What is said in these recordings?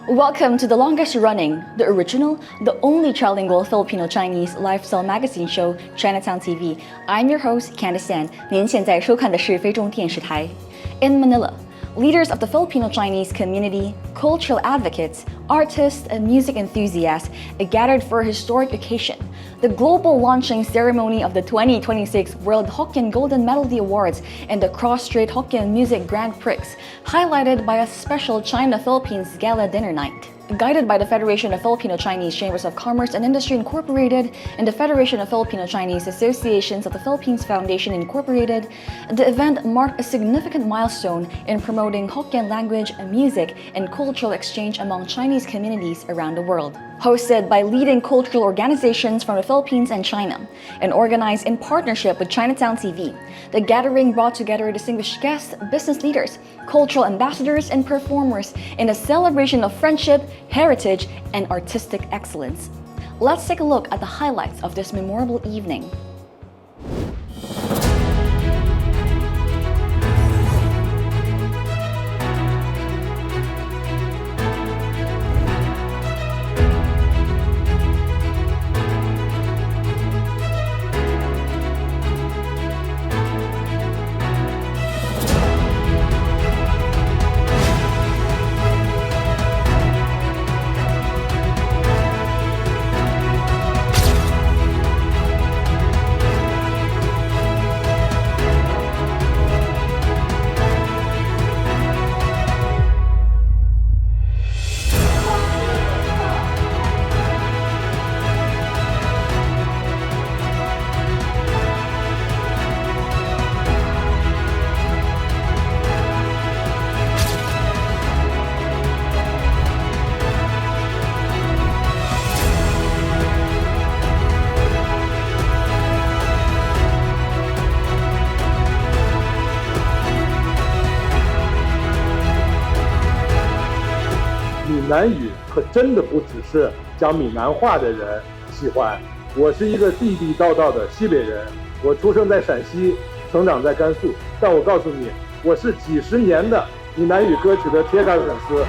Welcome to the longest running, the original, the only trilingual Filipino-Chinese lifestyle magazine show, Chinatown TV. I'm your host, Candice Tan. 您现在收看的是非中电视台。In Manila, leaders of the Filipino-Chinese community, cultural advocates, artists, and music enthusiasts gathered for a historic occasion, the global launching ceremony of the 2026 World Hokkien Golden Melody Awards and the Cross-Strait Hokkien Music Grand Prix, highlighted by a special China-Philippines Gala Dinner Night. Guided by the Federation of Filipino-Chinese Chambers of Commerce and Industry Incorporated and the Federation of Filipino-Chinese Associations of the Philippines Foundation Incorporated, the event marked a significant milestone in promoting Hokkien language, music, and cultural exchange among Chinese communities around the world. Hosted by leading cultural organizations from the Philippines and China, and organized in partnership with Chinatown TV, the gathering brought together distinguished guests, business leaders, cultural ambassadors, and performers in a celebration of friendship, heritage, and artistic excellence. Let's take a look at the highlights of this memorable evening.闽南语可真的不只是讲闽南话的人喜欢。我是一个地地道道的西北人，我出生在陕西，成长在甘肃，但我告诉你，我是几十年的闽南语歌曲的铁杆粉丝。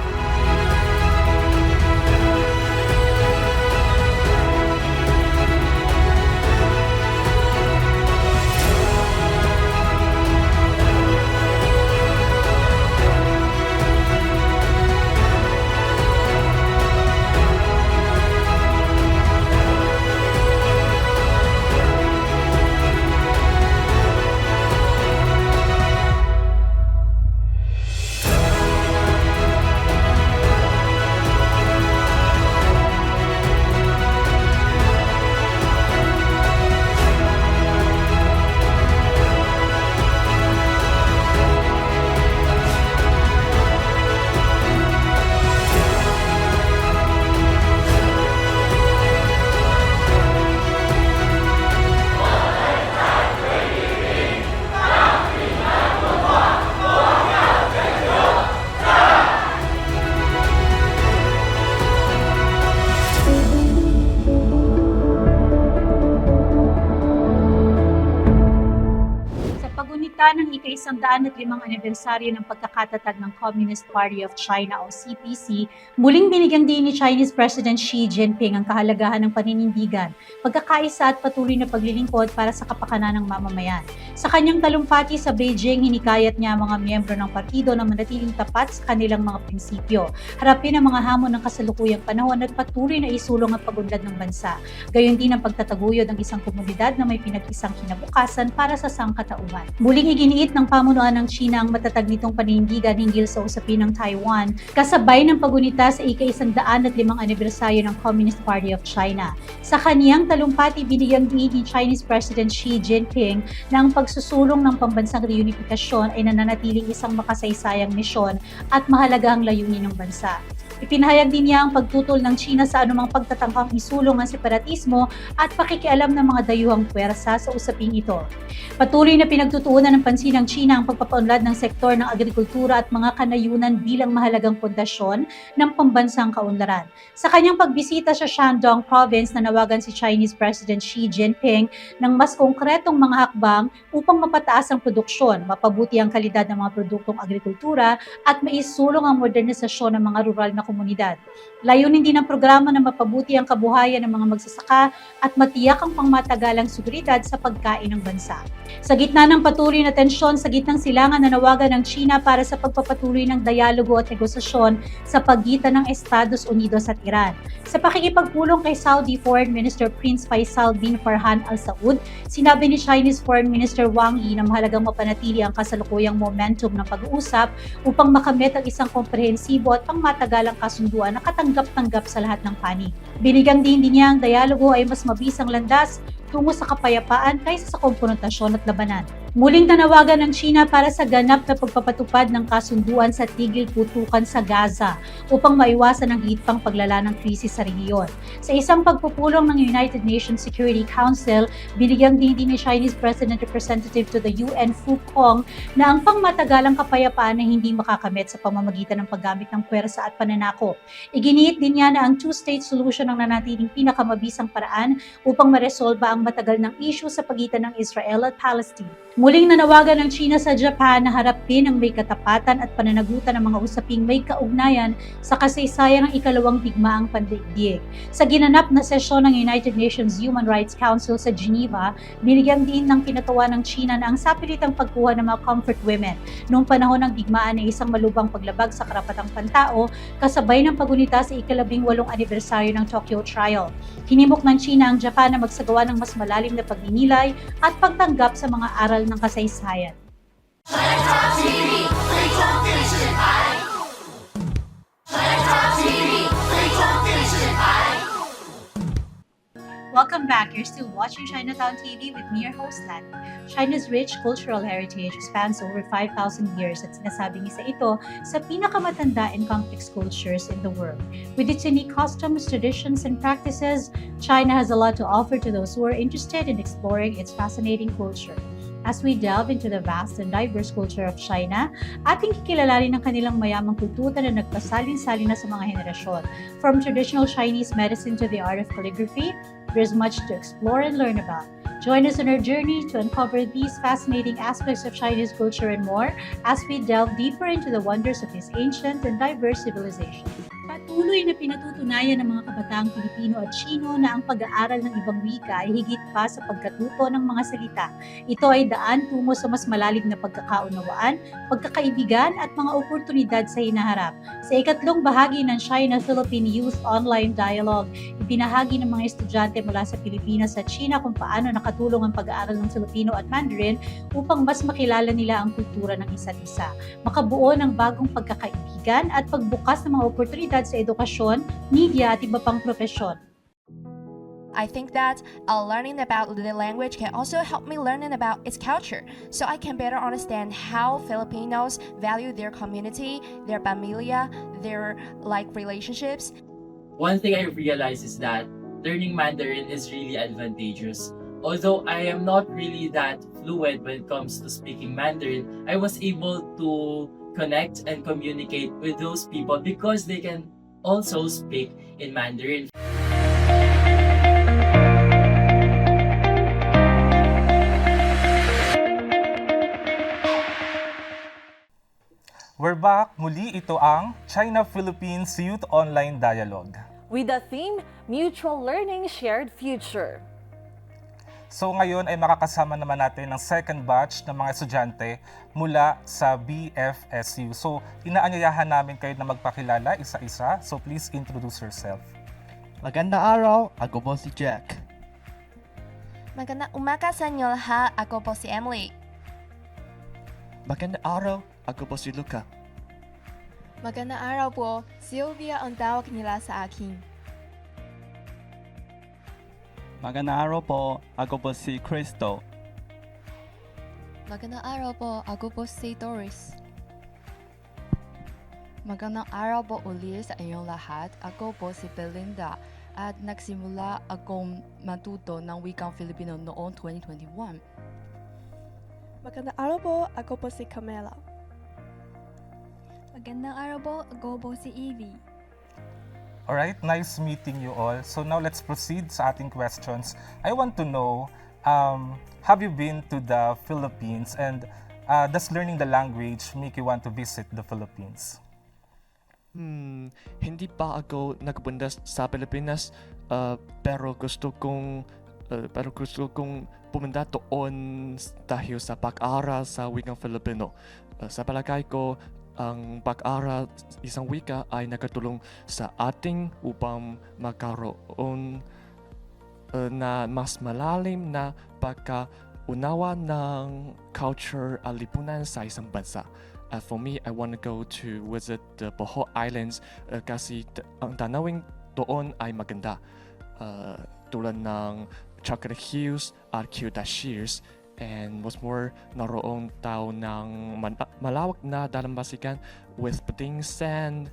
Ng ika-105 anibersaryo ng pagkakatatag ng Communist Party of China o CPC, muling binigyang diin ni Chinese President Xi Jinping ang kahalagahan ng paninindigan, pagkakaisa at patuloy na paglilingkod para sa kapakanan ng mamamayan. Sa kanyang talumpati sa Beijing, hinikayat niya ang mga miyembro ng partido na manatiling tapat sa kanilang mga prinsipyo, harapin ang mga hamon ng kasalukuyang panahon at patuloy na isulong ang pagunlad ng bansa. Gayon din ang pagtataguyod ng isang komunidad na may pinag-isang kinabukasan para sa sangkatauhan. Muling iginiit ng pamunuan ng China ang matatag nitong paninindigan hinggil sa usapin ng Taiwan, kasabay ng pagunita sa ika-105 anibersaryo ng Communist Party of China. Sa kaniyang talumpati, binigyang diin ni Chinese President Xi Jinping na ang pagsusulong ng pambansang reunifikasyon ay nananatiling isang makasaysayang misyon at mahalagahang layunin ng bansa. Ipinahayag din niya ang pagtutol ng China sa anumang pagtatangkang isulong ang separatismo at pakikialam ng mga dayuhang puwersa sa usaping ito. Patuloy na pinagtutuunan ng pansin ng China ang pagpapaunlad ng sektor ng agrikultura at mga kanayunan bilang mahalagang pundasyon ng pambansang kaunlaran. Sa kanyang pagbisita sa Shandong Province, nanawagan si Chinese President Xi Jinping ng mas konkretong mga hakbang upang mapataas ang produksyon, mapabuti ang kalidad ng mga produktong agrikultura at maisulong ang modernisasyon ng mga rural na komunidad. Layunin din ng programa na mapabuti ang kabuhayan ng mga magsasaka at matiyak ang pangmatagalang seguridad sa pagkain ng bansa. Sa gitna ng patuloy na tensyon sa gitnang silangan, nanawagan ng China para sa pagpapatuloy ng dialogo at negosasyon sa pagitan ng Estados Unidos at Iran. Sa pakikipagpulong kay Saudi Foreign Minister Prince Faisal bin Farhan Al Saud, sinabi ni Chinese Foreign Minister Wang Yi na mahalagang mapanatili ang kasalukuyang momentum ng pag-uusap upang makamit ang isang komprehensibo at pangmatagalang kasunduan na katanggap-tanggap sa lahat ng panig. Binigyang din niya ang dialogo ay mas mabisang landas tungo sa kapayapaan kaysa sa konfrontasyon at labanan. Muling nanawagan ng China para sa ganap na pagpapatupad ng kasunduan sa tigil putukan sa Gaza upang maiwasan ang higit pang paglala ng krisis sa rehiyon. Sa isang pagpupulong ng United Nations Security Council, binigyang din ni Chinese President Representative to the UN 𝐄𝐏𝐃 na ang pangmatagalang kapayapaan ay hindi makakamit sa pamamagitan ng paggamit ng puwersa at pananakop. Iginiit din niya na ang two-state solution ang nanatiling pinakamabisang paraan upang maresolba ang matagal ng issue sa pagitan ng Israel at Palestine. Muling nanawagan ng China sa Japan na harapin ang may katapatan at pananagutan ng mga usaping may kaugnayan sa kasaysayan ng ikalawang digmaang pandaigdig. Sa ginanap na sesyon ng United Nations Human Rights Council sa Geneva, binigyan din ng pinatawa ng China na ang sapilitang pagkuha ng mga comfort women noong panahon ng digmaan ay isang malubhang paglabag sa karapatang pantao kasabay ng pagunita sa ika-18 anibersaryo ng Tokyo Trial. Hinimok ng China ang Japan na magsagawa ng mas malalim na pagninilay at pagtanggap sa mga aral ng kasaysayan. Chinatown TV, 最终电视台。Chinatown TV, 最终电视台。 Welcome back. You're still watching Chinatown TV with me, your host, Lan. China's rich cultural heritage spans over 5,000 years at sinasabing isa ito sa pinakamatanda and complex cultures in the world. With its unique customs, traditions, and practices, China has a lot to offer to those who are interested in exploring its fascinating culture. As we delve into the vast and diverse culture of China, ating kikilalanin ang kanilang mayamang kultura na nagpasalin-salin na sa mga henerasyon. From traditional Chinese medicine to the art of calligraphy, there's much to explore and learn about. Join us on our journey to uncover these fascinating aspects of Chinese culture and more as we delve deeper into the wonders of this ancient and diverse civilization. Patuloy na pinatutunayan ng mga kabataang Pilipino at Chino na ang pag-aaral ng ibang wika ay higit pa sa pagkatuto ng mga salita. Ito ay daan tungo sa mas malalim na pagkakaunawaan, pagkakaibigan at mga oportunidad sa hinaharap. Sa ikatlong bahagi ng China-Philippine Youth Online Dialogue, ibinahagi ng mga estudyante mula sa Pilipinas at China kung paano nakatulong ang pag-aaral ng Filipino at Mandarin upang mas makilala nila ang kultura ng isa't isa, makabuo ng bagong pagkakaibigan at pagbukas ng mga oportunidad sa edukasyon, media at iba pang profesyon. I think that learning about the language can also help me learning about its culture, so I can better understand how Filipinos value their community, their familia, their relationships. One thing I realized is that learning Mandarin is really advantageous. Although I am not really that fluent when it comes to speaking Mandarin, I was able to connect and communicate with those people because they can also speak in Mandarin. We're back. Muli ito ang China-Philippines Youth Online Dialogue. With the theme, Mutual Learning, Shared Future. So ngayon ay makakasama naman natin ang second batch ng mga estudyante mula sa BFSU. So inaanyayahan namin kayo na magpakilala isa-isa. So please introduce yourself. Magandang araw, ako po si Jack. Magandang umaga sa inyo lahat. Ako po si Emily. Magandang araw, ako po si Luca. Magandang araw po, Sylvia ang tawag nila sa akin. Magandang araw po, ako po si Crystal. Magandang araw po, ako po si Doris. Magandang araw po ulit sa inyong lahat. Ako po si Belinda at nagsimula akong matuto ng wikang Filipino noong 2021. Magandang araw po, ako po si Camela. Magandang araw po, ako po si Evie. Alright, nice meeting you all. So now let's proceed sa ating questions. I want to know, have you been to the Philippines and does learning the language make you want to visit the Philippines? Hindi pa ako nagpunta sa Pilipinas, pero gusto kong pumunta doon dahil sa pag-aaral sa wikang Filipino. Sa palagay ko, ang pag-aaral isang wika ay nakatulong sa ating upang magkaroon na mas malalim na pagkaunawa ng culture at lipunan sa isang bansa. For me, I want to go to visit the Bohol Islands kasi ang tanawin doon ay maganda. Tulad ng Chocolate Hills at 𝐄𝐏𝐈𝐒𝐃 Shears, and what's more, naroon tao ng malawak na dalampasigan with puting sand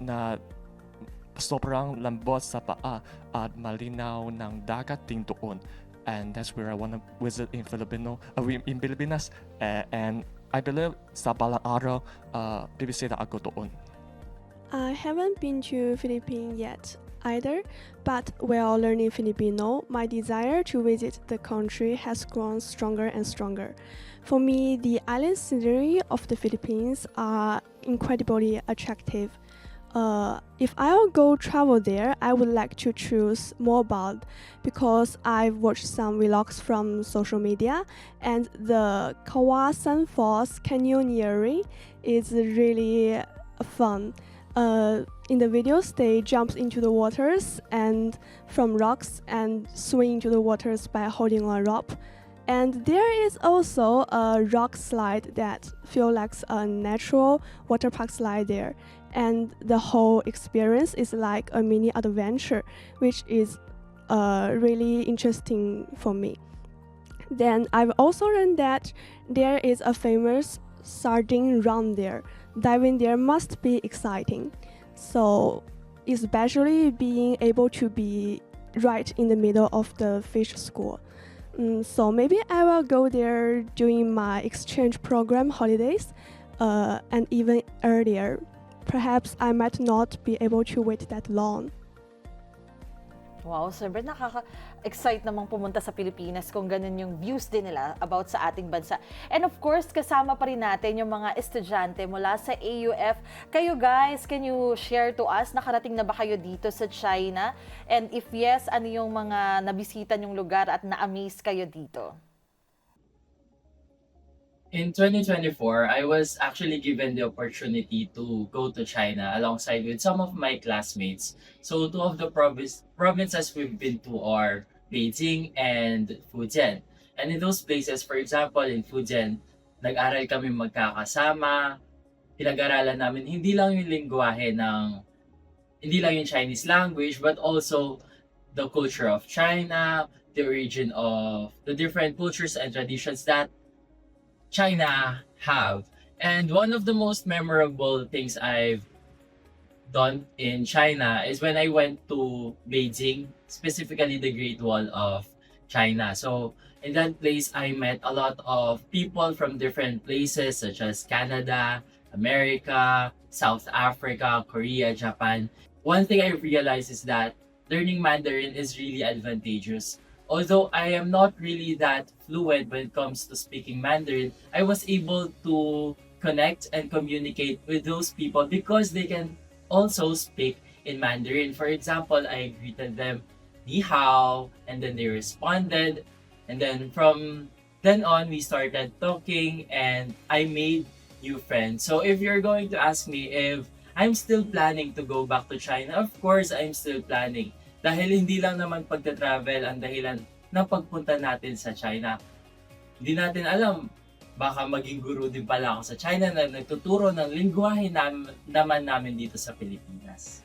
na sobrang lambot sa paa at malinaw ng dagat din doon. And that's where I want to visit in Pilipinas, and I believe sa balang araw bibisita ako doon. I haven't been to Philippines yet either, but while learning Filipino, my desire to visit the country has grown stronger and stronger. For me, the island scenery of the Philippines are incredibly attractive. If I'll go travel there, I would like to choose mobile because I've watched some vlogs from social media, and the Kawasan Falls Canyon Oury is really fun. In the videos, they jump into the waters and from rocks and swing into the waters by holding a rope. And there is also a rock slide that feels like a natural water park slide there. And the whole experience is like a mini adventure, which is really interesting for me. Then I've also learned that there is a famous sardine run there. Diving there must be exciting. So especially being able to be right in the middle of the fish school. So maybe I will go there during my exchange program holidays and even earlier. Perhaps I might not be able to wait that long. Wow, siyempre nakaka-excite namang pumunta sa Pilipinas kung ganun yung views din nila about sa ating bansa. And of course, kasama pa rin natin yung mga estudyante mula sa AUF. Kayo guys, can you share to us, nakarating na ba kayo dito sa China? And if yes, ano yung mga nabisita nyong lugar at na-amaze kayo dito? In 2024, I was actually given the opportunity to go to China alongside with some of my classmates. So two of the provinces we've been to are Beijing and Fujian. And in those places, for example, in Fujian, nag-aral kami magkakasama, pinag-aralan namin hindi lang yung hindi lang yung Chinese language, but also the culture of China, the origin of the different cultures and traditions that China have. And one of the most memorable things I've done in China is when I went to Beijing, specifically the Great Wall of China. So in that place, I met a lot of people from different places such as Canada, America, South Africa, Korea, Japan. One thing I realized is that learning Mandarin is really advantageous. Although I am not really that fluent when it comes to speaking Mandarin, I was able to connect and communicate with those people because they can also speak in Mandarin. For example, I greeted them, "Ni hao," and then they responded. And then from then on, we started talking and I made new friends. So if you're going to ask me if I'm still planning to go back to China, of course, I'm still planning. Dahil hindi lang naman pagta-travel ang dahilan ng pagpunta natin sa China. Hindi natin alam, baka maging guru din pala ako sa China na nagtuturo ng lingwahe naman namin dito sa Pilipinas.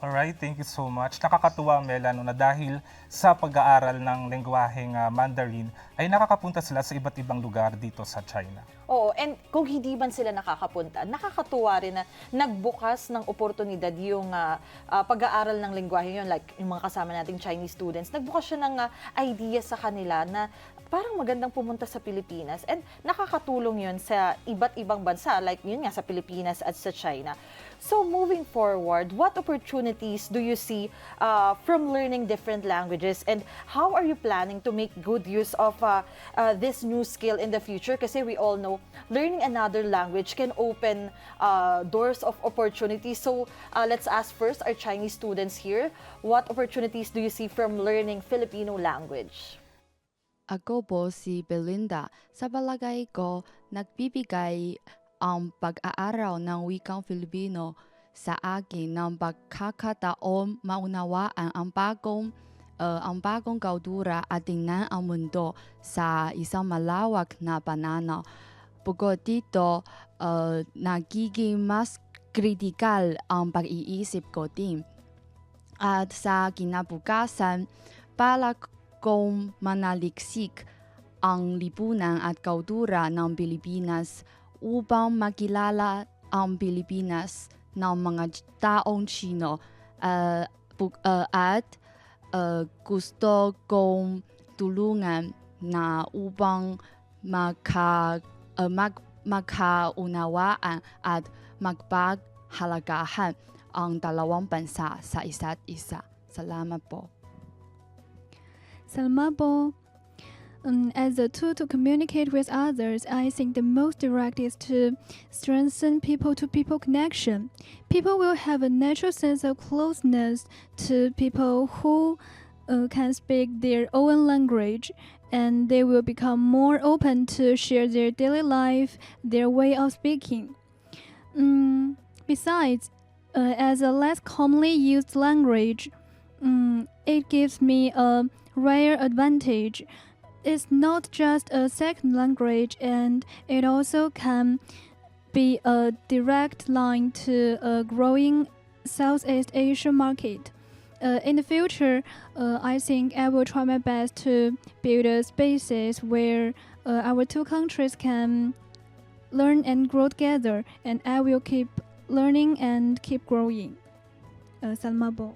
Alright, thank you so much. Nakakatuwa, Mela, no, na dahil sa pag-aaral ng lengguwaheng Mandarin, ay nakakapunta sila sa iba't ibang lugar dito sa China. Oo, and kung hindi man sila nakakapunta, nakakatuwa rin na nagbukas ng oportunidad yung pag-aaral ng lengguwahe yun, like yung mga kasama nating Chinese students, nagbukas siya ng idea sa kanila na parang magandang pumunta sa Pilipinas and nakakatulong yun sa iba't ibang bansa like yun nga sa Pilipinas at sa China. So moving forward, what opportunities do you see from learning different languages and how are you planning to make good use of this new skill in the future? Kasi we all know learning another language can open doors of opportunities. So let's ask first our Chinese students here, what opportunities do you see from learning Filipino language? Ako po si Belinda. Sa palagay ko, nagbibigay ang pag-aaral ng wikang Filipino sa akin ng pagkakataon maunawaan ang bagong kultura at tingnan ang mundo sa isang malawak na pananaw. Bukod dito, nagiging mas kritikal ang pag-iisip ko din. At sa kinabukasan, para kong manaliksik ang lipunan at kultura ng Pilipinas upang makilala ang Pilipinas ng mga taong Chino at gusto kong tulungan na upang magkaunawaan at magpaghalagahan ang dalawang bansa sa isa't isa. Salamat po. Salamat po. As a tool to communicate with others, I think the most direct is to strengthen people-to-people connection. People will have a natural sense of closeness to people who can speak their own language, and they will become more open to share their daily life, their way of speaking. Besides, as a less commonly used language, it gives me a rare advantage. It's not just a second language, and it also can be a direct line to a growing Southeast Asian market. In the future, I think I will try my best to build a spaces where our two countries can learn and grow together, and I will keep learning and keep growing. Salamat po.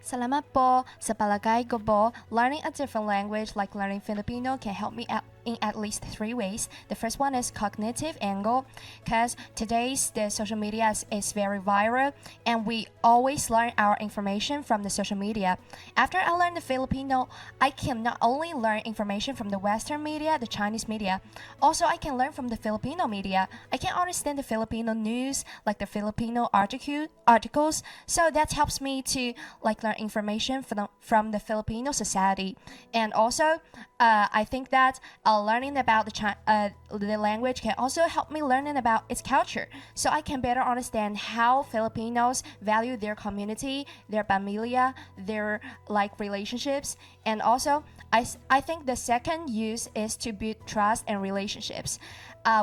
Salamat po. Sa palagay ko po, learning a different language like learning Filipino can help me out in at least 3 ways. The first one is cognitive angle, because today's the social media is very viral and we always learn our information from the social media. After I learned the Filipino, I can not only learn information from the Western media, the Chinese media, also I can learn from the Filipino media. I can understand the Filipino news, like the Filipino articles, so that helps me to like learn information from the Filipino society. And also, I think that learning about the language can also help me learning about its culture, so I can better understand how Filipinos value their community, their familia, their like relationships. And also, I think the second use is to build trust and relationships.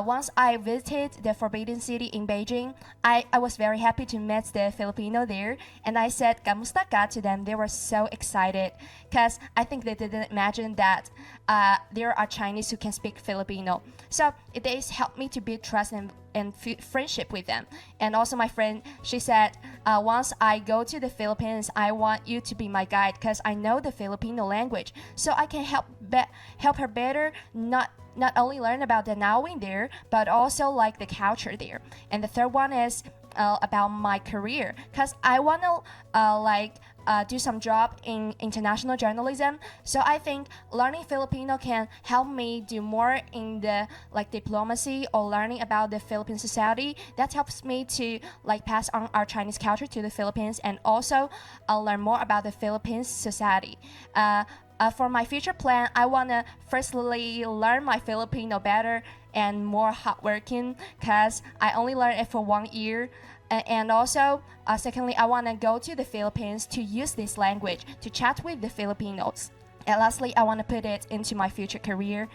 Once I visited the Forbidden City in Beijing, I was very happy to meet the Filipino there, and I said "Kamusta ka?" to them. They were so excited because I think they didn't imagine that there are Chinese who can speak Filipino. So it has helped me to build trust and friendship with them. And also my friend, she said, once I go to the Philippines, I want you to be my guide because I know the Filipino language, so I can help her better, not only learn about the knowing there, but also like the culture there. And the third one is about my career, because I want to do some job in international journalism. So I think learning Filipino can help me do more in the like diplomacy or learning about the Philippine society. That helps me to like pass on our Chinese culture to the Philippines, and also learn more about the Philippines society. For my future plan, I want to firstly learn my Filipino better and more hardworking, because I only learned it for 1 year. And also, secondly, I want to go to the Philippines to use this language to chat with the Filipinos. And lastly, I want to put it into my future career.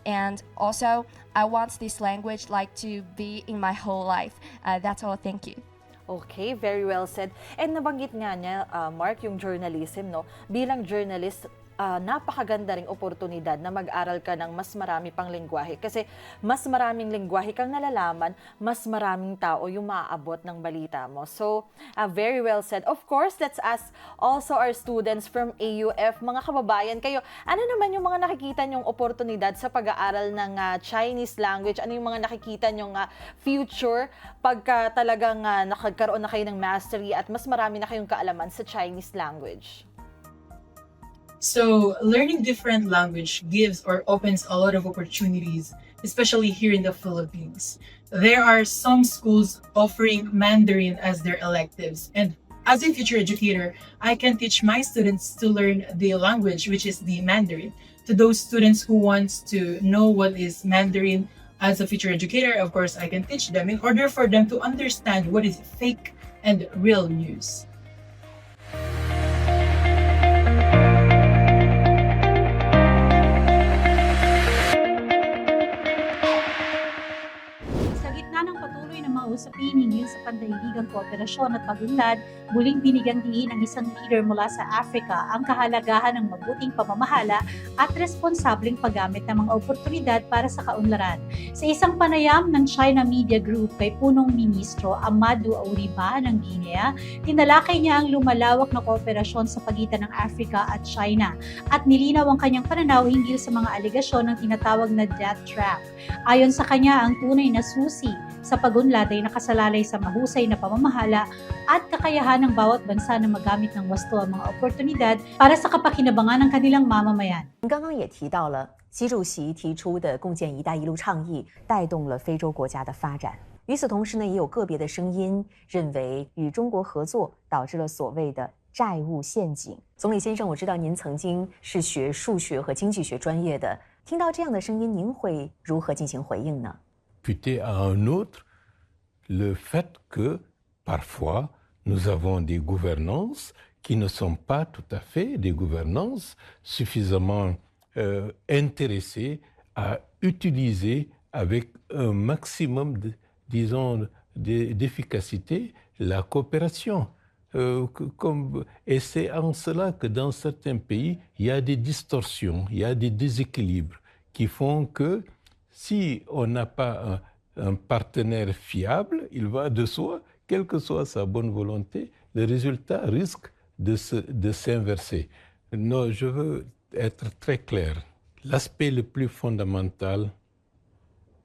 And also, I want this language like to be in my whole life. That's all. Thank you. Okay, very well said. And nabanggit nga niya, Mark, yung journalism, no? Bilang journalist, napakaganda ring oportunidad na mag-aral ka ng mas marami pang lengguwahe. Kasi mas maraming lengguwahe kang nalalaman, mas maraming tao yung maaabot ng balita mo. So, very well said. Of course, let's ask also our students from AUF, mga kababayan kayo, ano naman yung mga nakikita nyong oportunidad sa pag-aaral ng Chinese language? Ano yung mga nakikita nyong future pagka talagang nakagkaroon na kayo ng mastery at mas marami na kayong kaalaman sa Chinese language? So, learning different language gives or opens a lot of opportunities, especially here in the Philippines. There are some schools offering Mandarin as their electives, and as a future educator, I can teach my students to learn the language, which is the Mandarin. To those students who wants to know what is Mandarin, as a future educator, of course, I can teach them in order for them to understand what is fake and real news. Usapin hinggil sa pandaigdigang kooperasyon at pag-unlad, muling binigyang diin ng isang leader mula sa Africa ang kahalagahan ng mabuting pamamahala at responsableng paggamit ng mga oportunidad para sa kaunlaran. Sa isang panayam ng China Media Group kay punong ministro Amadou Oury ng Guinea, tinalakay niya ang lumalawak na kooperasyon sa pagitan ng Africa at China at nilinaw ang kanyang pananaw hinggil sa mga alegasyon ng tinatawag na death trap. Ayon sa kanya, ang tunay na susi sa pag-unlad ay nakasalalay sa mahusay na pamamahala at kakayahan ng bawat bansa na magamit ng wasto ang mga oportunidad para sa kapakinabangan ng kanilang mamamayan. 刚刚也提到了习主席提出的共建“一带一路”倡议带动了非洲国家的发展。与此同时呢，也有个别的声音认为与中国合作导致了所谓的债务陷阱。总理先生，我知道您曾经是学数学和经济学专业的，听到这样的声音，您会如何进行回应呢？ à un autre le fait que parfois nous avons des gouvernances qui ne sont pas tout à fait des gouvernances suffisamment intéressées à utiliser avec un maximum, d'efficacité la coopération. Et c'est en cela que dans certains pays, il y a des distorsions, il y a des déséquilibres qui font que si on n'a pas un partenaire fiable, il va de soi, quelle que soit sa bonne volonté, le résultat risque de s'inverser. Non, je veux être très clair. L'aspect le plus fondamental,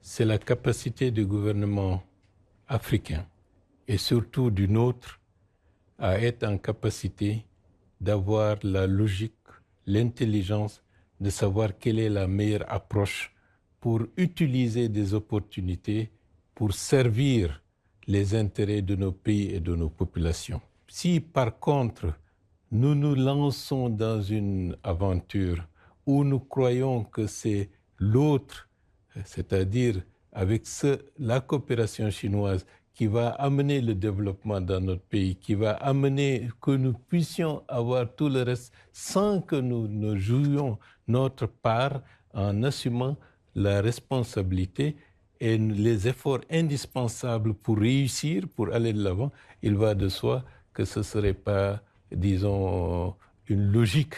c'est la capacité du gouvernement africain, et surtout du nôtre, à être en capacité d'avoir la logique, l'intelligence, de savoir quelle est la meilleure approche pour utiliser des opportunités pour servir les intérêts de nos pays et de nos populations. Si par contre, nous nous lançons dans une aventure où nous croyons que c'est l'autre, c'est-à-dire avec la coopération chinoise qui va amener le développement dans notre pays, qui va amener que nous puissions avoir tout le reste sans que nous ne jouions notre part en assumant la responsabilité et les efforts indispensables pour réussir, pour aller de l'avant, il va de soi que ce ne serait pas, disons, une logique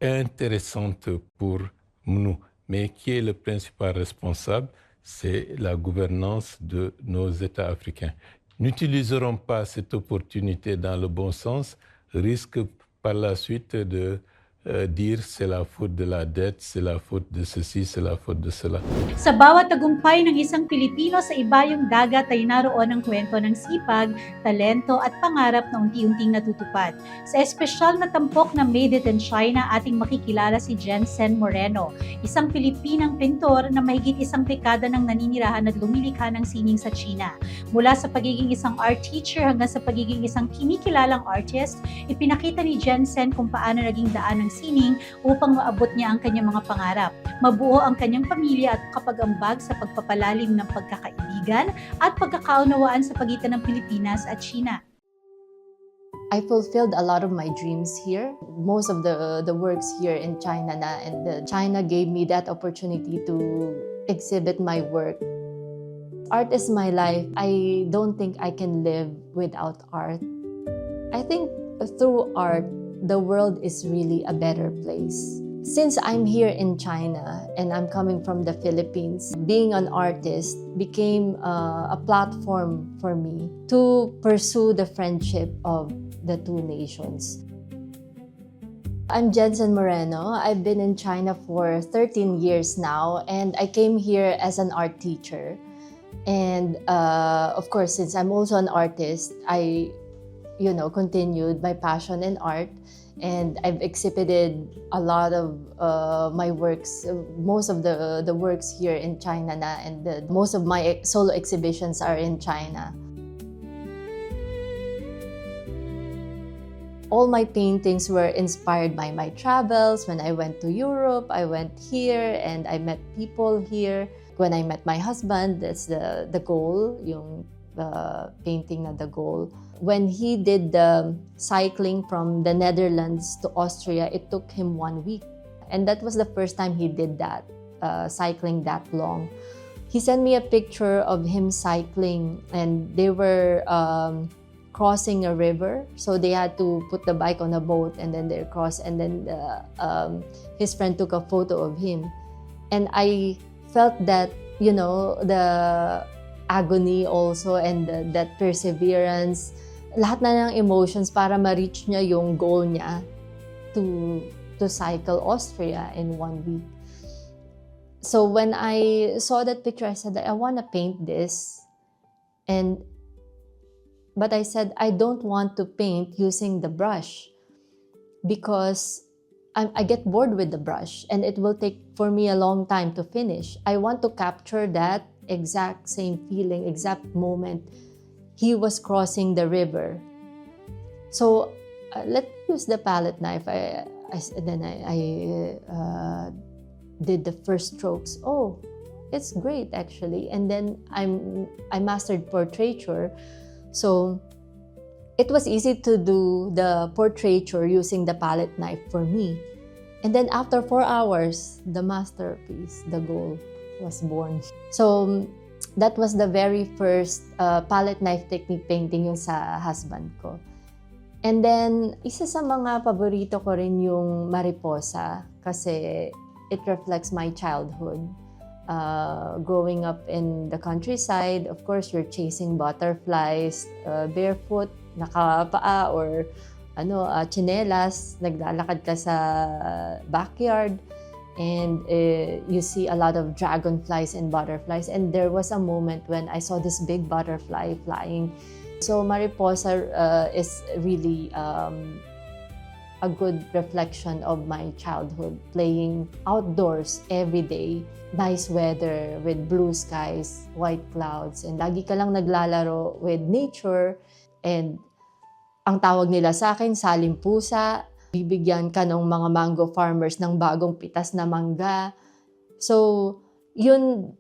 intéressante pour nous. Mais qui est le principal responsable? C'est la gouvernance de nos États africains. N'utiliseront pas cette opportunité dans le bon sens, risque par la suite de dire c'est la faute de la dette, c'est la faute de ceci, c'est la faute de cela. Sa bawat tagumpay ng isang Pilipino sa ibayong dagat ay naroon ang kwento ng sipag, talento at pangarap na unti-unting natutupad. Sa espesyal na tampok na Made it in China, ating makikilala si Jensen Moreno, isang Pilipinang pintor na mahigit isang dekada nang naninirahan at lumilikha ng sining sa China. Mula sa pagiging isang art teacher hanggang sa pagiging isang kinikilalang artist, ipinakita ni Jensen kung paano naging daan ng sining upang maabot niya ang kanyang mga pangarap. Mabuo ang kanyang pamilya at kapag-ambag sa pagpapalalim ng pagkakaibigan at pagkakaunawaan sa pagitan ng Pilipinas at China. I fulfilled a lot of my dreams here. Most of the works here in China and China gave me that opportunity to exhibit my work. Art is my life. I don't think I can live without art. I think through art, the world is really a better place. Since I'm here in China and I'm coming from the Philippines, being an artist became a platform for me to pursue the friendship of the two nations. I'm Jensen Moreno. I've been in China for 13 years now, and I came here as an art teacher. And of course, since I'm also an artist, I continued my passion in art, and I've exhibited a lot of my works, most of the works here in China na, and most of my solo exhibitions are in China. All my paintings were inspired by my travels. When I went to Europe, I went here and I met people here. When I met my husband, that's the goal, yung painting na the goal. When he did the cycling from the Netherlands to Austria, it took him 1 week. And that was the first time he did that, cycling that long. He sent me a picture of him cycling, and they were crossing a river. So they had to put the bike on a boat and then they crossed, and then his friend took a photo of him. And I felt that, the agony also, and that perseverance, lahat na ng emotions para ma-reach niya yung goal niya to cycle Austria in 1 week. So when I saw that picture, I said, I want to paint this. But I said, I don't want to paint using the brush because I get bored with the brush and it will take for me a long time to finish. I want to capture that exact same feeling, exact moment he was crossing the river. So let's use the palette knife. I did the first strokes. Oh, it's great actually. And then I mastered portraiture. So it was easy to do the portraiture using the palette knife for me. And then after 4 hours, the masterpiece, the goal, was born. So that was the very first palette knife technique painting yung sa husband ko. And then, isa sa mga paborito ko rin yung mariposa kasi it reflects my childhood. Growing up in the countryside, of course, you're chasing butterflies, barefoot, nakapaa, or tsinelas, naglalakad ka sa backyard, and you see a lot of dragonflies and butterflies. And there was a moment when I saw this big butterfly flying. So mariposa is really a good reflection of my childhood, playing outdoors every day. Nice weather with blue skies, white clouds, and lagi ka lang naglalaro with nature. And ang tawag nila sa akin, salimpusa. Bibigyan ka ng mga mango farmers ng bagong pitas na mangga. So, yun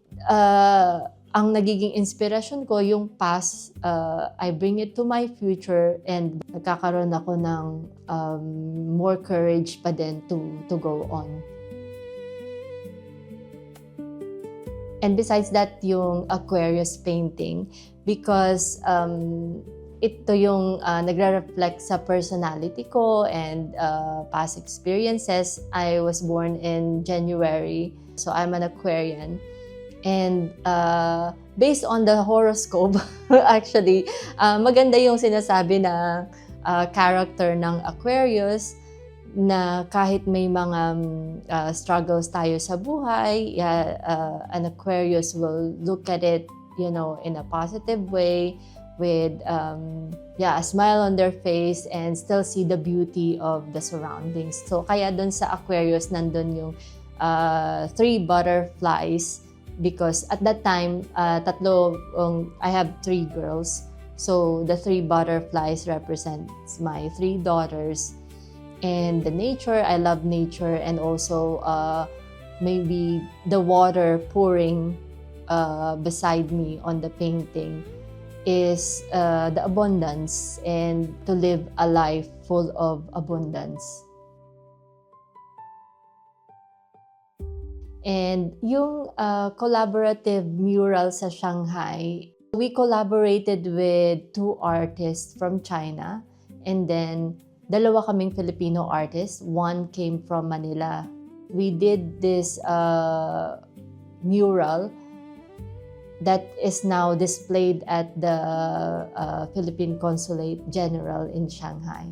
ang nagiging inspirasyon ko, yung past, I bring it to my future, and nagkakaroon ako ng more courage pa din to go on. And besides that, yung Aquarius painting, because ito yung nagre-reflect sa personality ko and past experiences. I was born in January, so I'm an Aquarian. And based on the horoscope, actually, maganda yung sinasabi na character ng Aquarius, na kahit may mga struggles tayo sa buhay, an Aquarius will look at it, in a positive way, with a smile on their face and still see the beauty of the surroundings. So kaya dun sa Aquarius nandun yung 3 butterflies, because at that time I have 3 girls. So the 3 butterflies represents my 3 daughters. And the nature, I love nature, and also maybe the water pouring beside me on the painting is the abundance, and to live a life full of abundance. And yung collaborative mural sa Shanghai, we collaborated with 2 artists from China, and then Dalawa kaming Filipino artists. One came from Manila. We did this mural that is now displayed at the Philippine Consulate General in Shanghai.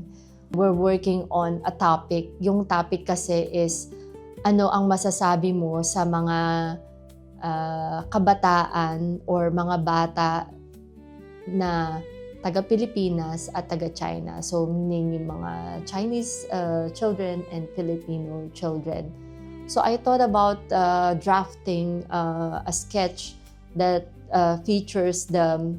We're working on a topic. Yung topic kasi is, ano ang masasabi mo sa mga kabataan or mga bata na taga-Pilipinas at taga-China. So, meaning yung mga Chinese children and Filipino children. So, I thought about drafting a sketch that features the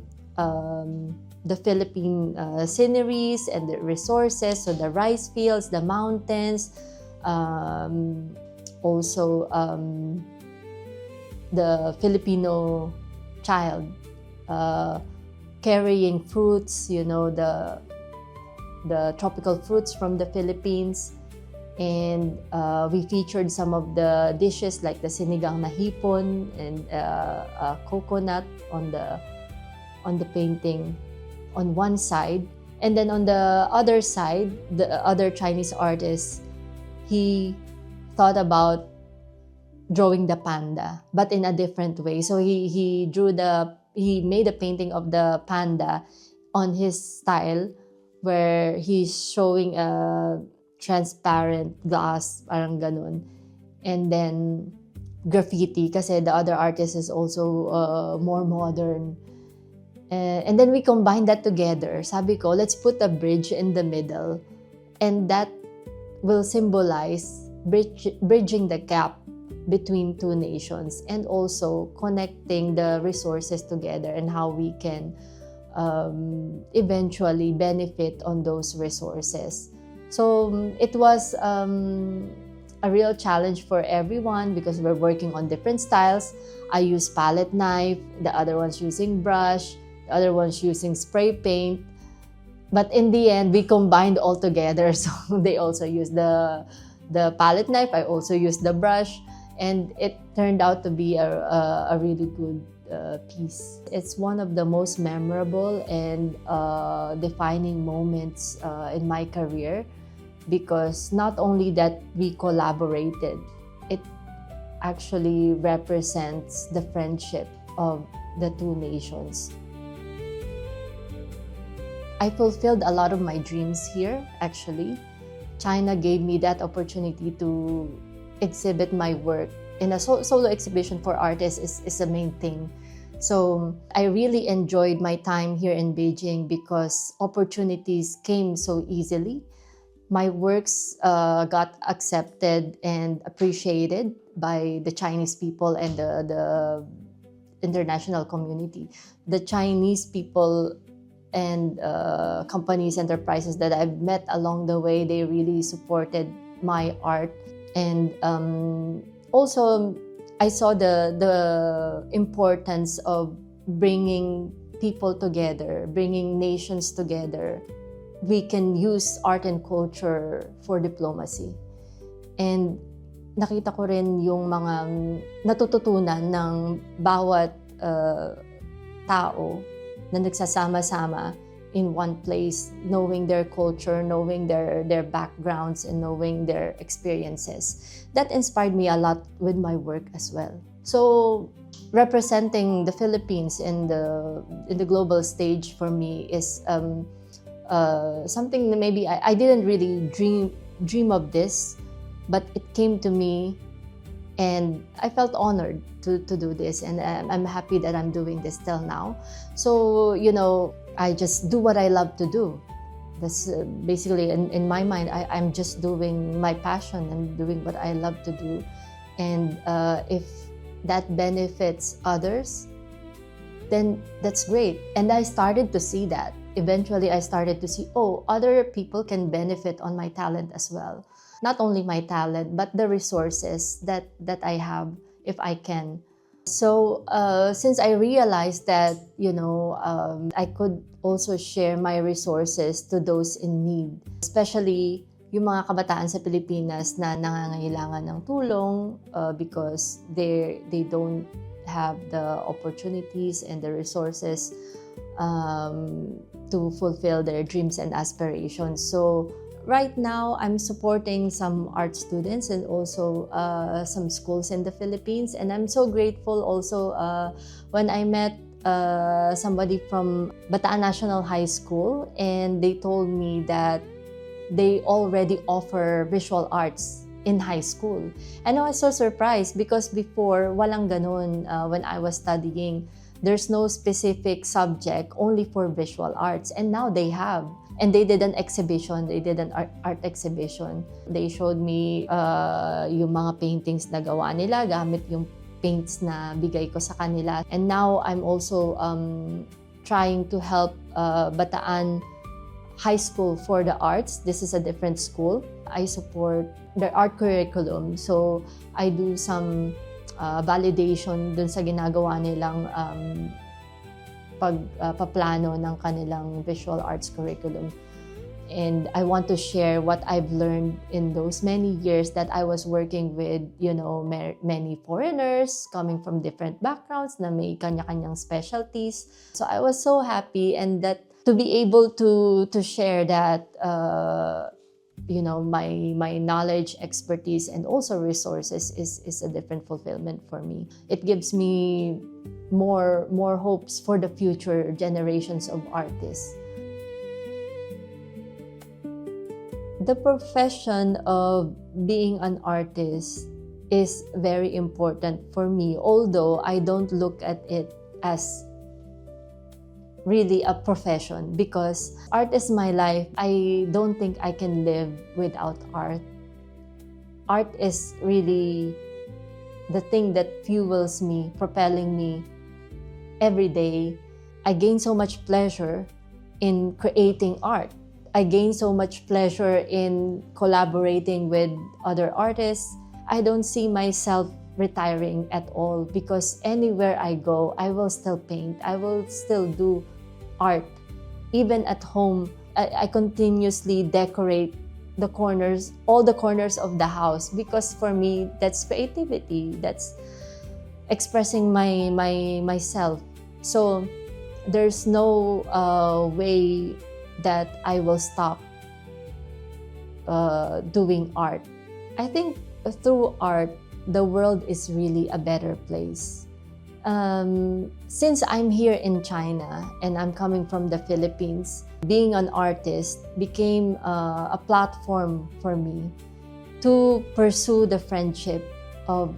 Philippine sceneries and the resources, so the rice fields, the mountains, also the Filipino child carrying fruits, you know, the tropical fruits from the Philippines. And we featured some of the dishes like the sinigang na hipon and coconut on the painting on one side. And then on the other side, the other Chinese artist, he thought about drawing the panda, but in a different way. So he made a painting of the panda on his style, where he's showing a transparent glass, parang ganun. And then graffiti, kasi the other artist is also more modern. And then we combined that together. Sabi ko, let's put a bridge in the middle. And that will symbolize bridging the gap between two nations and also connecting the resources together and how we can eventually benefit on those resources. So it was a real challenge for everyone because we're working on different styles. I use palette knife, the other one's using brush, the other one's using spray paint. But in the end, we combined all together. So they also used the palette knife, I also used the brush, and it turned out to be a really good piece. It's one of the most memorable and defining moments in my career, because not only that we collaborated, it actually represents the friendship of the two nations. I fulfilled a lot of my dreams here, actually. China gave me that opportunity to exhibit my work. In a solo exhibition for artists is the main thing. So I really enjoyed my time here in Beijing because opportunities came so easily. My works got accepted and appreciated by the Chinese people and the international community. The Chinese people and companies, enterprises that I've met along the way, they really supported my art. And also, I saw the importance of bringing people together, bringing nations together. We can use art and culture for diplomacy. And nakita ko rin yung mga natututunan ng bawat tao na nagsasama-sama in one place, knowing their culture, knowing their backgrounds, and knowing their experiences. That inspired me a lot with my work as well. So representing the Philippines in the global stage for me is something that maybe I didn't really dream of this, but it came to me and I felt honored to do this, and I'm happy that I'm doing this till now. So, you know, I just do what I love to do. That's basically, in my mind, I'm just doing my passion and doing what I love to do. And if that benefits others, then that's great. And I started to see that. Eventually, I started to see, oh, other people can benefit on my talent as well. Not only my talent, but the resources that I have, if I can. So since I realized that, you know, I could also share my resources to those in need, especially yung mga kabataan sa Pilipinas na nangangailangan ng tulong because they don't have the opportunities and the resources to fulfill their dreams and aspirations. So Right now, I'm supporting some art students and also some schools in the Philippines. And I'm so grateful also when I met somebody from Bataan National High School, and they told me that they already offer visual arts in high school. And I was so surprised because before, walang ganun when I was studying. There's no specific subject only for visual arts, and now they have. And they did an exhibition, they did an art exhibition. They showed me yung mga paintings na gawa nila gamit yung paints na bigay ko sa kanila. And now I'm also trying to help Bataan High School for the Arts. This is a different school. I support their art curriculum. So I do some validation dun sa ginagawa nilang pagpaplano ng kanilang visual arts curriculum. And I want to share what I've learned in those many years that I was working with, you know, many foreigners coming from different backgrounds na may kanya-kanyang specialties. So I was so happy, and that to be able to share that you know, my knowledge, expertise, and also resources is a different fulfillment for me. It gives me more hopes for the future generations of artists. The profession of being an artist is very important for me, although I don't look at it as really a profession, because art is my life. I don't think I can live without art. Art is really the thing that fuels me, propelling me every day. I gain so much pleasure in creating art. I gain so much pleasure in collaborating with other artists. I don't see myself retiring at all, because anywhere I go, I will still paint. I will still do art. Even at home, I continuously decorate the corners, all the corners of the house, because for me, that's creativity. That's expressing myself. So there's no way that I will stop doing art. I think through art, the world is really a better place. Since I'm here in China and I'm coming from the Philippines, being an artist became a platform for me to pursue the friendship of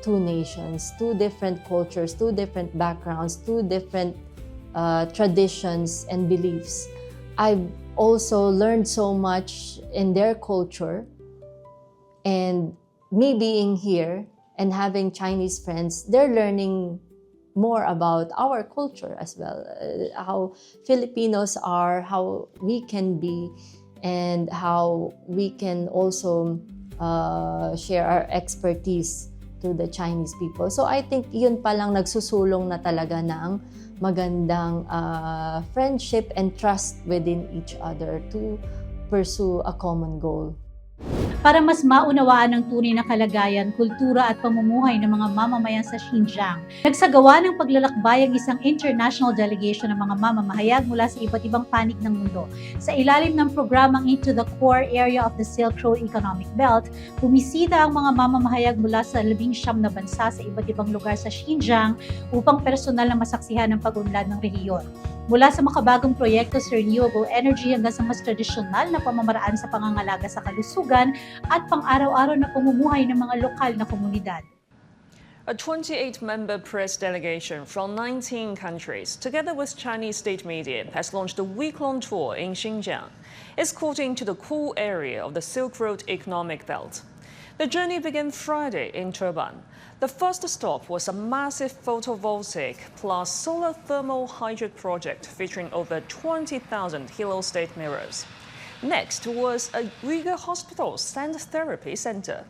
two nations, two different cultures, two different backgrounds, two different traditions and beliefs. I've also learned so much in their culture, and me being here and having Chinese friends, they're learning more about our culture as well, how Filipinos are, how we can be, and how we can also share our expertise to the Chinese people. So I think yun palang nagsusulong na talaga ng magandang friendship and trust within each other to pursue a common goal. Para mas maunawaan ang tunay na kalagayan, kultura at pamumuhay ng mga mamamayan sa Xinjiang, nagsagawa ng paglalakbay ang isang international delegation ng mga mamamahayag mula sa iba't ibang panig ng mundo. Sa ilalim ng programang Into the Core Area of the Silk Road Economic Belt, bumisita ang mga mamamahayag mula sa 19 na bansa sa iba't ibang lugar sa Xinjiang upang personal na masaksihan ang pag-unlad ng rehiyon. Mula sa makabagong proyekto sa renewable energy hanggang sa mas tradisyonal na pamamaraan sa pangangalaga sa kalusugan at pang-araw-araw na pamumuhay ng mga lokal na komunidad. A 28-member press delegation from 19 countries, together with Chinese state media, has launched a week-long tour in Xinjiang, escorting to the core area of the Silk Road Economic Belt. The journey began Friday in Turban. The first stop was a massive photovoltaic plus solar thermal hydro project featuring over 20,000 helostate mirrors. Next was a Uyghur Hospital Sand Therapy Center.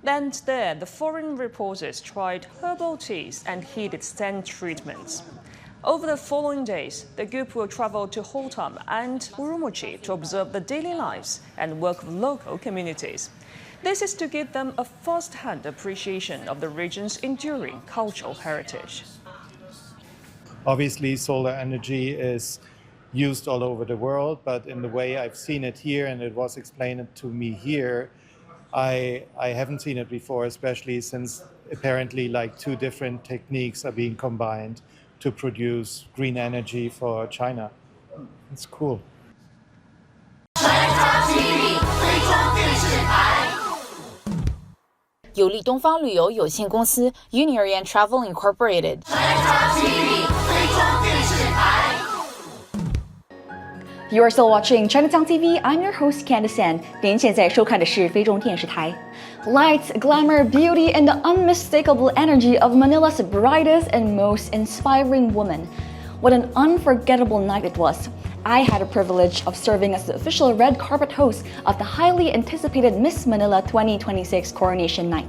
Then there, the foreign reporters tried herbal teas and heated sand treatments. Over the following days, the group will travel to Hotam and Urumqi to observe the daily lives and work with local communities. This is to give them a first-hand appreciation of the region's enduring cultural heritage. Obviously, solar energy is used all over the world, but in the way I've seen it here and it was explained to me here, I haven't seen it before, especially since apparently like 2 different techniques are being combined to produce green energy for China. It's cool. 有利东方旅游有限公司 Union Travel Incorporated。 You are still watching Chinatown TV. I'm your host Candice. 您现在收看的是非中电视台。Lights, glamour, beauty, and the unmistakable energy of Manila's brightest and most inspiring woman. What an unforgettable night it was. I had the privilege of serving as the official red carpet host of the highly anticipated Miss Manila 2026 Coronation Night.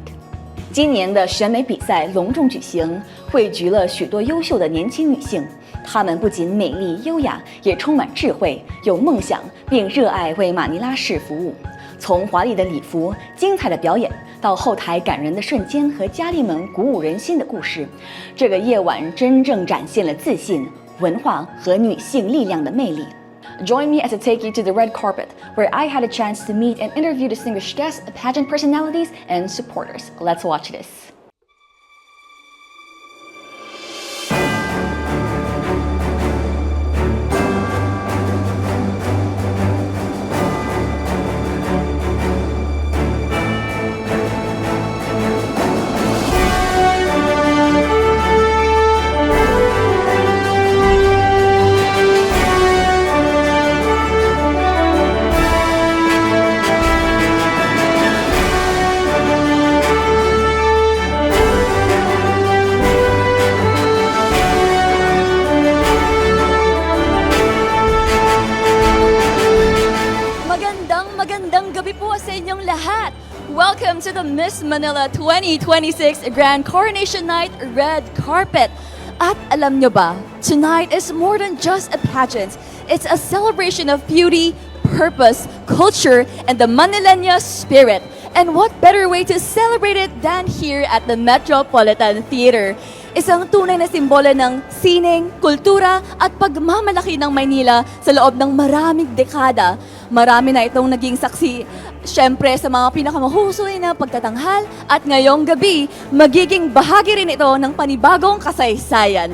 今年的选美比赛隆重举行，汇聚了许多优秀的年轻女性。她们不仅美丽优雅，也充满智慧，有梦想，并热爱为马尼拉市服务。从华丽的礼服、精彩的表演，到后台感人的瞬间和佳丽们鼓舞人心的故事，这个夜晚真正展现了自信、文化和女性力量的魅力。Join me as I take you to the red carpet, where I had a chance to meet and interview distinguished guests, pageant personalities, and supporters. Let's watch this. Welcome to the Miss Manila 2026 Grand Coronation Night Red Carpet. At alam nyo ba, tonight is more than just a pageant. It's a celebration of beauty, purpose, culture, and the Manileña spirit. And what better way to celebrate it than here at the Metropolitan Theater? Isang tunay na simbolo ng sining, kultura at pagmamalaki ng Maynila sa loob ng maraming dekada. Marami na itong naging saksi, syempre sa mga pinakamahusay na pagtatanghal at ngayong gabi, magiging bahagi rin ito ng panibagong kasaysayan.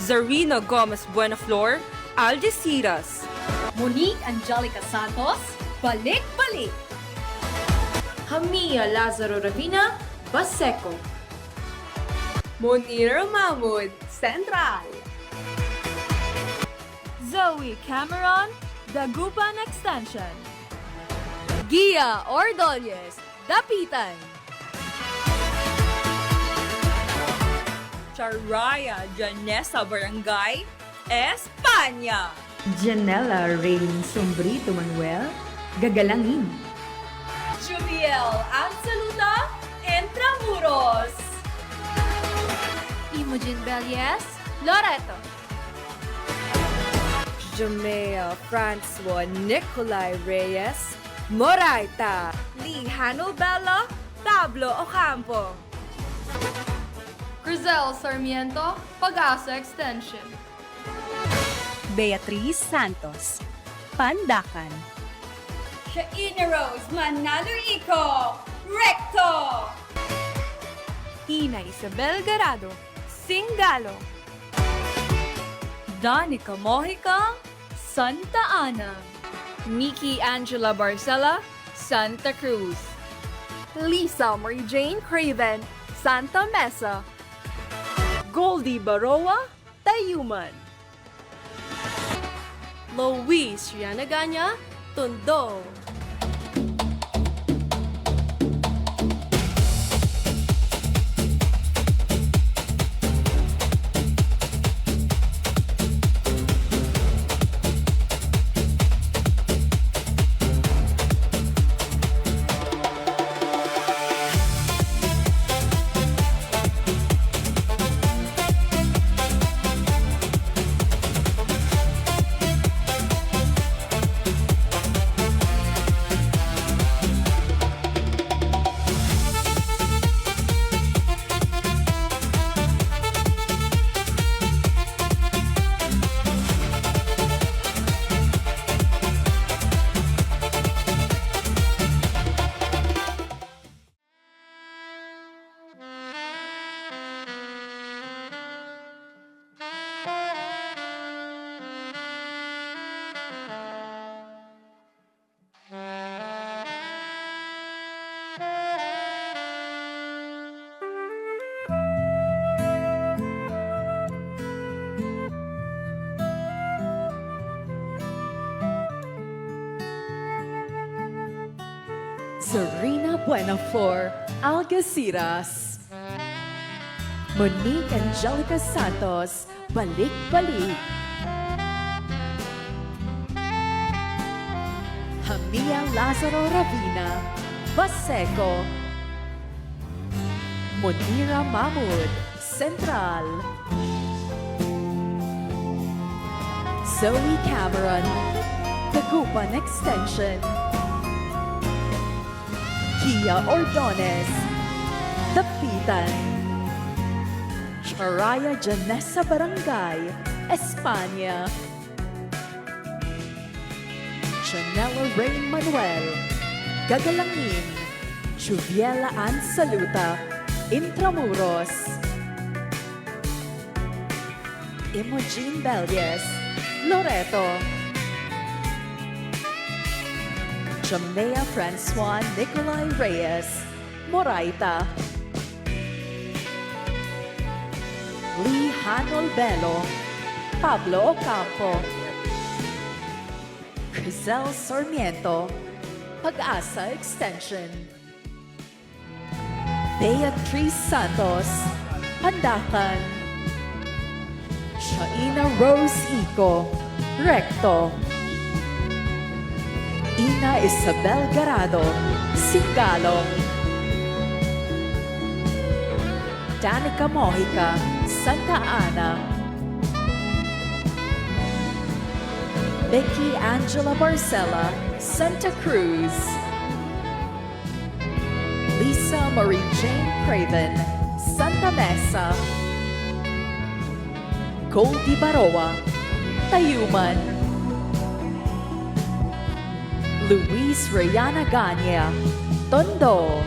Zarina Gomez Buenaflor, Algeciras. Monique Angelica Santos, Balik-Balik. Hamia Lazaro Ravina, Baseco. Monira Mahmoud, Central. Zoe Cameron, Dagupan Extension. Gia Ordonez, Dapitan. Charaya Janessa Barangay, España. Janela Raylene Sombrito Manuel, Gagalangin. Jubiel Absoluta, Intramuros. Imogen Belies, Loreto. Jamea Francois Nicolai Reyes, Moraita. Lijano Bella, Pablo Ocampo. Grizel Sarmiento, Pag-asa Extension. Beatriz Santos, Pandacan. Shaina Rose Manalo-Ico, Recto. Ina Isabel Garado, Singalo. Danica Mojica, Santa Ana. Nikki Angela Barcela, Santa Cruz. Lisa Marie Jane Craven, Santa Mesa. Goldie Baroa, Tayuman. Luis Yanaganya, Tondo. Serena Buenaflor Algeciras. Monique Angelica Santos, Balik-Balik. Hamia Lazaro Ravina, Baseco. Monira Mahmoud, Central. Zoe Cameron, Tagupan Extension. Kia Ordonez, Dapitan. Charaya Janessa Barangay, Espanya. Chanela Rain Manuel, Gagalangin. Juviela Ann Saluta, Intramuros. Imogen Belges, Loreto. Jamea Francois Nicolai Reyes, Moraita. Lee Hanol Belo, Pablo Ocampo. Crisel Sarmiento, Pag-asa Extension. Beatriz Santos, Pandacan. Shaina Rose Ico, Recto. Ina Isabel Garado, Sigalong. Danica Mojica, Santa Ana. Becky Angela Barcela, Santa Cruz. Lisa Marie Jane Craven, Santa Mesa. Goldie Baroa, Tayuman. Luis Rayana Ganya, Tondo.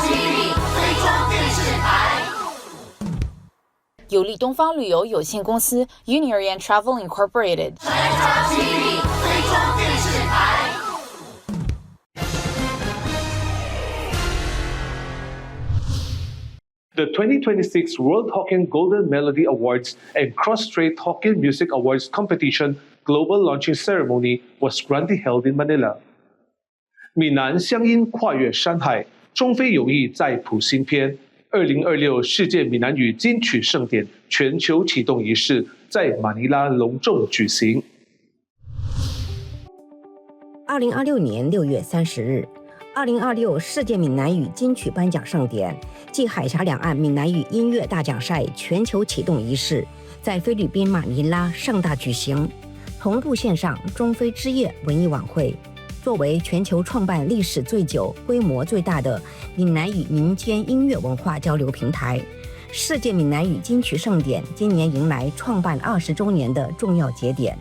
TV 非中电视台。有利东方旅游有限公司 𝐼𝐒𝐼𝐿 Travel Incorporated。Chinatown TV 非中电视台。The 2026 World Hokkien Golden Melody Awards and Cross-Strait Hokkien Music Awards Competition Global Launching Ceremony was grandly held in Manila. 闽南乡音跨越山海，中非友谊在谱新篇。2026世界闽南语金曲盛典全球启动仪式在马尼拉隆重举行。2026年6月30日，2026世界闽南语金曲颁奖盛典暨海峡两岸闽南语音乐大奖赛全球启动仪式在菲律宾马尼拉盛大举行，同步线上中非之夜文艺晚会。作为全球创办历史最久、规模最大的闽南语民间音乐文化交流平台，世界闽南语金曲盛典今年迎来创办20周年的重要节点，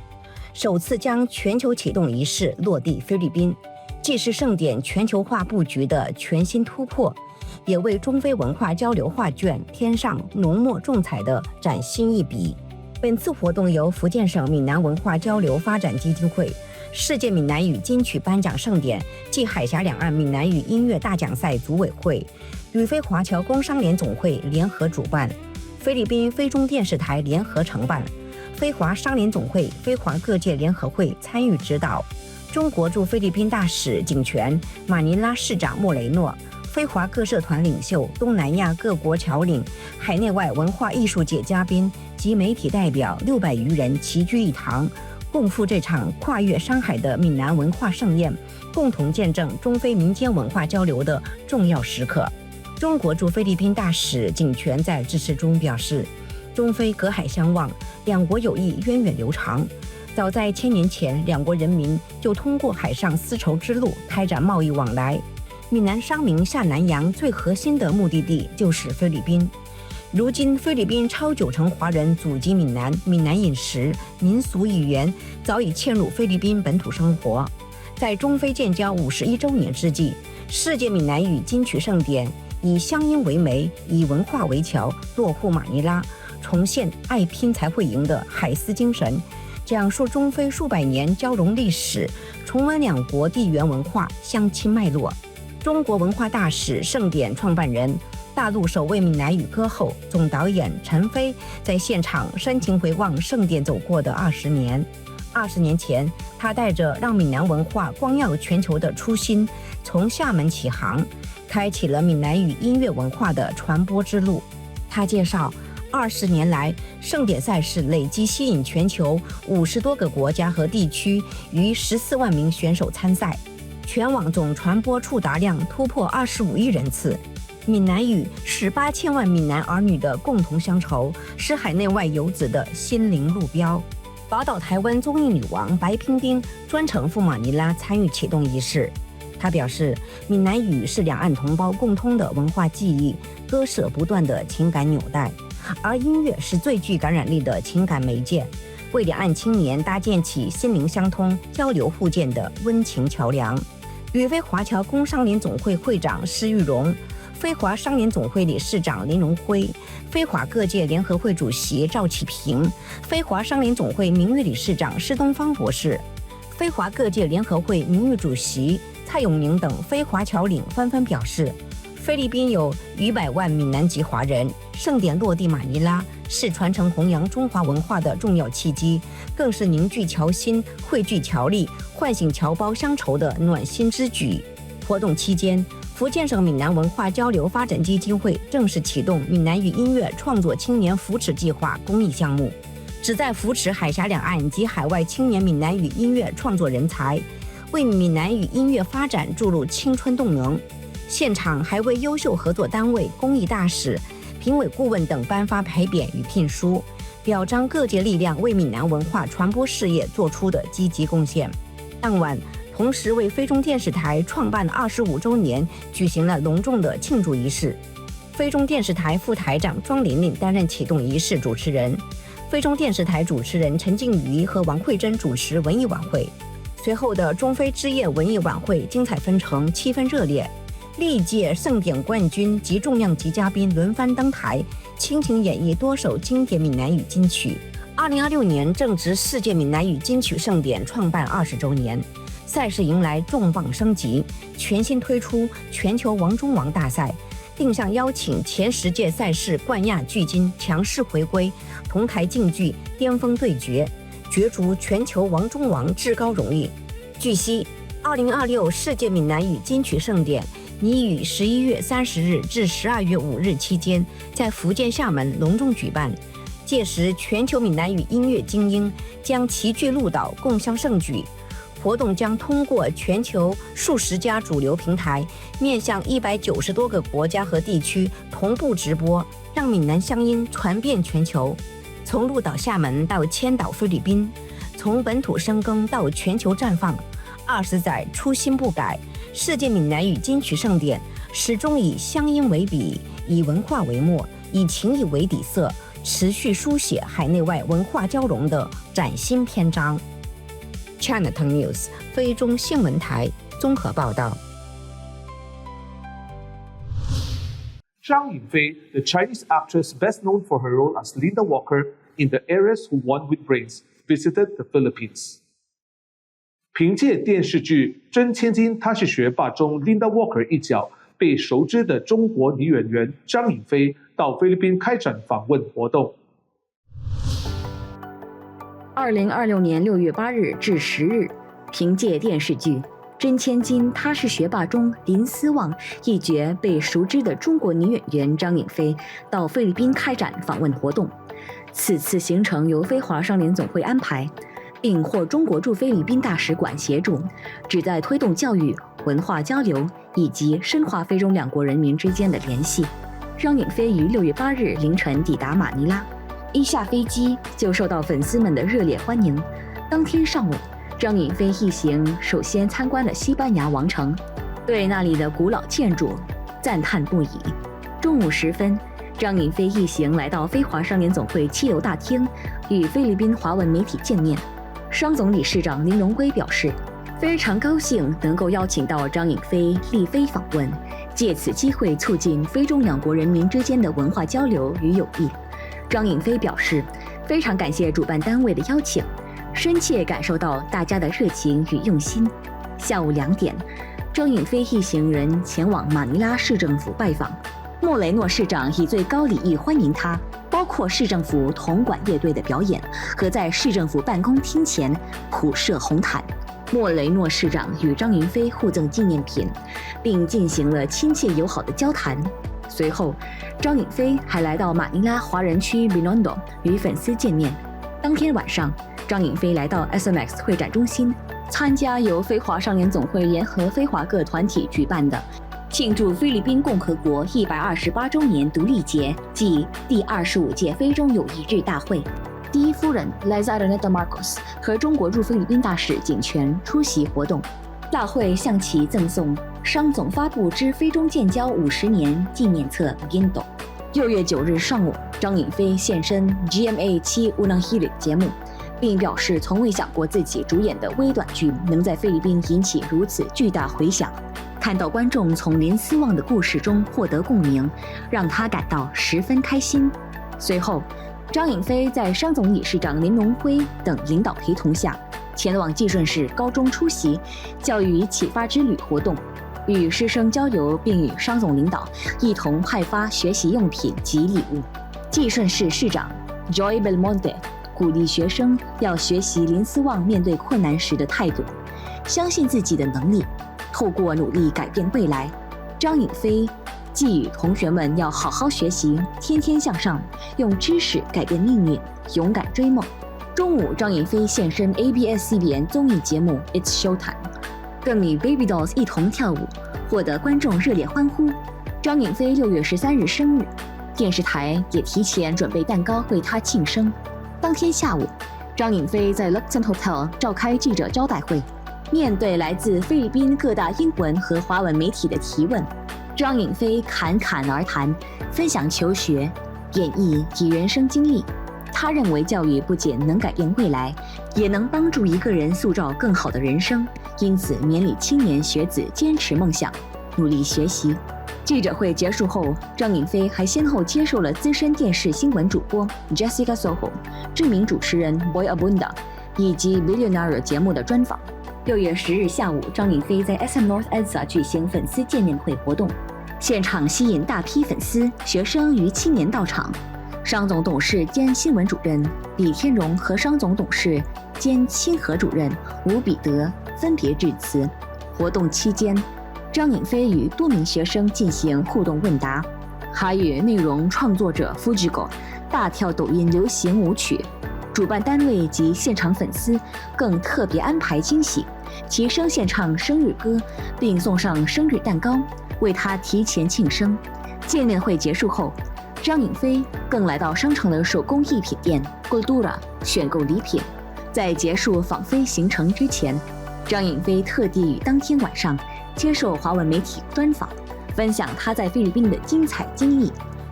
首次将全球启动仪式落地菲律宾，既是盛典全球化布局的全新突破，也为中非文化交流画卷添上浓墨重彩的崭新一笔。本次活动由福建省闽南文化交流发展基金会、世界闽南语金曲颁奖盛典暨海峡两岸闽南语音乐大奖赛组委会与非华侨工商联总会联合主办，菲律宾非中电视台联合承办，非华商联总会、非华各界联合会参与指导。中国驻菲律宾大使景泉、马尼拉市长莫雷诺、非华各社团领袖、东南亚各国侨领、海内外文化艺术界嘉宾及媒体代表600余人齐聚一堂，共赴这场跨越山海的闽南文化盛宴，共同见证中非民间文化交流的重要时刻。中国驻菲律宾大使景泉在致辞中表示，中非隔海相望，两国友谊源远流长。早在1000年前，两国人民就通过海上丝绸之路开展贸易往来。闽南商民下南洋最核心的目的地就是菲律宾。如今，菲律宾超90%华人祖籍闽南，闽南饮食、民俗语言早已嵌入菲律宾本土生活。在中非建交51周年之际，世界闽南语金曲盛典以乡音为媒，以文化为桥，落户马尼拉，重现爱拼才会赢的海丝精神，讲述中非数百年交融历史，重温两国地缘文化相亲脉络。中国文化大使、盛典创办人、大陆首位闽南语歌后、总导演陈飞在现场深情回望盛典走过的20年。20年前，他带着让闽南文化光耀全球的初心，从厦门起航，开启了闽南语音乐文化的传播之路。他介绍，20年来，盛典赛事累计吸引全球50多个国家和地区逾14万名选手参赛，全网总传播触达量突破25亿人次。闽南语是8000万闽南儿女的共同乡愁，是海内外游子的心灵路标。宝岛台湾综艺女王白冰冰专程赴马尼拉参与启动仪式。她表示，闽南语是两岸同胞共通的文化记忆，割舍不断的情感纽带，而音乐是最具感染力的情感媒介，为两岸青年搭建起心灵相通、交流互鉴的温情桥梁。与非华侨工商联总会会长施玉荣、非华商联总会理事长林荣辉、非华各界联合会主席赵启平、非华商联总会名誉理事长施东方博士、非华各界联合会名誉主席蔡永宁等非华侨领纷纷表示，菲律宾有逾100万闽南籍华人，盛典落地马尼拉是传承弘扬中华文化的重要契机，更是凝聚侨心、汇聚侨力、唤醒侨胞乡愁的暖心之举。活动期间，福建省闽南文化交流发展基金会正式启动闽南语音乐创作青年扶持计划公益项目，旨在扶持海峡两岸及海外青年闽南语音乐创作人才，为闽南语音乐发展注入青春动能。现场还为优秀合作单位、公益大使、评委顾问等颁发牌匾与聘书，表彰各界力量为闽南文化传播事业做出的积极贡献。当晚，同时为非中电视台创办25周年举行了隆重的庆祝仪式。非中电视台副台长庄琳琳担任启动仪式主持人，非中电视台主持人陈静瑜和王慧珍主持文艺晚会。随后的中非之夜文艺晚会精彩纷呈，气氛热烈。历届盛典冠军及重量级嘉宾轮番登台，倾情演绎多首经典闽南语金曲。2026年正值世界闽南语金曲盛典创办20周年，赛事迎来重磅升级，全新推出全球王中王大赛，定向邀请前10届赛事冠亚巨金强势回归，同台竞技巅峰对决，角逐全球王中王至高荣誉。据悉，2026世界闽南语金曲盛典拟于11月30日至12月5日期间，在福建厦门隆重举办。届时，全球闽南语音乐精英将齐聚鹿岛，共襄盛举。活动将通过全球数十家主流平台，面向190多个国家和地区同步直播，让闽南乡音传遍全球。从鹿岛厦门到千岛菲律宾，从本土深耕到全球绽放，20载初心不改。世界闽南语金曲盛典始终以乡音为笔，以文化为墨，以情谊为底色，持续书写海内外文化交融的崭新篇章。Chinatown News 非中新闻台综合报道。Zhang Yingfei, the Chinese actress best known for her role as Linda Walker in The Heiress Who Won with Brains, visited the Philippines. 凭借电视剧《真千金她是学霸》中 Linda Walker 一角，被熟知的中国女演员张颖飞到菲律宾开展访问活动。2026年6月8日至10日，凭借电视剧《真千金她是学霸》中林思旺一角被熟知的中国女演员张颖飞到菲律宾开展访问活动。此次行程由非华商联总会安排，并获中国驻菲律宾大使馆协助，旨在推动教育、文化交流以及深化非中两国人民之间的联系。张颖飞于6月8日凌晨抵达马尼拉，一下飞机就受到粉丝们的热烈欢迎。当天上午，张颖飞一行首先参观了西班牙王城，对那里的古老建筑赞叹不已。中午时分，张颖飞一行来到非华商联总会7楼大厅，与菲律宾华文媒体见面。商总理事长林荣辉表示，非常高兴能够邀请到张颖飞莅菲访问，借此机会促进非中两国人民之间的文化交流与友谊。张颖飞表示，非常感谢主办单位的邀请，深切感受到大家的热情与用心。下午2点，张颖飞一行人前往马尼拉市政府拜访，莫雷诺市长以最高礼义欢迎他，包括市政府铜管乐队的表演和在市政府办公厅前铺设红毯。莫雷诺市长与张颖飞互赠纪念品，并进行了亲切友好的交谈。随后，张颖飞还来到马尼拉华人区 Binondo 与粉丝见面。当天晚上，张颖飞来到 𝐿𝐿𝐿𝐿 会展中心，参加由非华商联总会联合非华各团体举办的庆祝菲律宾共和国128周年独立节暨第25届非中友谊日大会。第一夫人 Lizarneta Marcos 和中国驻菲律宾大使𝐃𝐄出席活动。大会向其赠送商总发布之非中建交50年纪念册 Gindo。6月9日上午，张颖飞现身 𝐄𝐏𝐿𝐿𝐿 节目，并表示从未想过自己主演的微短剧能在菲律宾引起如此巨大回响。看到观众从林思旺的故事中获得共鸣，让他感到十分开心。随后，张颖飞在商总理事长林荣辉等领导陪同下，前往济顺市高中出席教育与启发之旅活动，与师生交流，并与商总领导一同派发学习用品及礼物。济顺市市长 Joy Belmonte 鼓励学生要学习林思旺面对困难时的态度，相信自己的能力，透过努力改变未来。张颖飞寄语同学们要好好学习，天天向上，用知识改变命运，勇敢追梦。中午，张颖飞现身 ABS-CBN 综艺节目 It's Showtime， 更与 Baby Dolls 一同跳舞，获得观众热烈欢呼。张颖飞6月13日生日，电视台也提前准备蛋糕为他庆生。当天下午，张颖飞在 Luxon Hotel 召开记者招待会，面对来自菲律宾各大英文和华文媒体的提问，张颖飞侃侃而谈，分享求学、演艺及人生经历。他认为教育不仅能改变未来，也能帮助一个人塑造更好的人生，因此勉励青年学子坚持梦想，努力学习。记者会结束后，张颖飞还先后接受了资深电视新闻主播 Jessica Soho、知名主持人 Boy Abunda 以及 Billionaire 节目的专访。6月10日下午，张颖飞在 SM North EDSA 举行粉丝见面会活动，现场吸引大批粉丝、学生与青年到场。商总董事兼新闻主任李天荣和商总董事兼亲和主任吴彼得分别致辞。活动期间，张颖飞与多名学生进行互动问答，还与内容创作者 𝐿𝐿𝐿𝐿 大跳抖音流行舞曲。主办单位及现场粉丝更特别安排惊喜，齐声献唱生日歌，并送上生日蛋糕，为他提前庆生。见面会结束后，张颖飞更来到商城的手工艺品店 Goldura 选购礼品。在结束访菲行程之前，张颖飞特地于当天晚上接受华文媒体专访，分享他在菲律宾的精彩经历。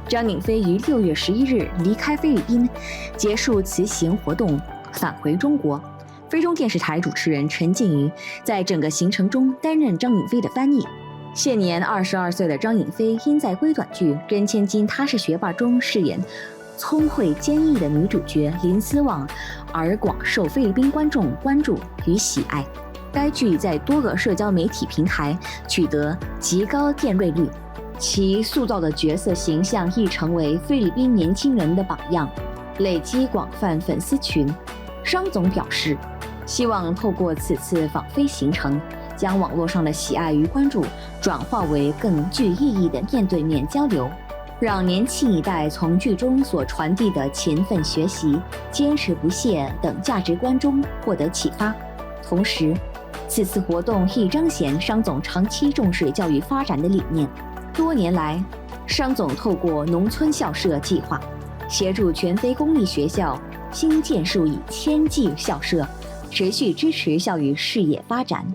张颖飞于6月11日离开菲律宾，结束辞行活动，返回中国。非中电视台主持人陈静瑜在整个行程中担任张颖飞的翻译。现年22岁的张颖飞因在微短剧《人千金他是学霸》中饰演聪慧坚毅的女主角林思旺而广受菲律宾观众关注与喜爱。该剧在多个社交媒体平台取得极高点阅率，其塑造的角色形象亦成为菲律宾年轻人的榜样，累积广泛粉丝群。商总表示，希望透过此次访菲行程，将网络上的喜爱与关注转化为更具意义的面对面交流，让年轻一代从剧中所传递的勤奋学习、坚持不懈等价值观中获得启发。同时，此次活动亦彰显商总长期重视教育发展的理念。多年来，商总透过农村校舍计划，协助全非公立学校新建数以千计校舍，持续支持教育事业发展。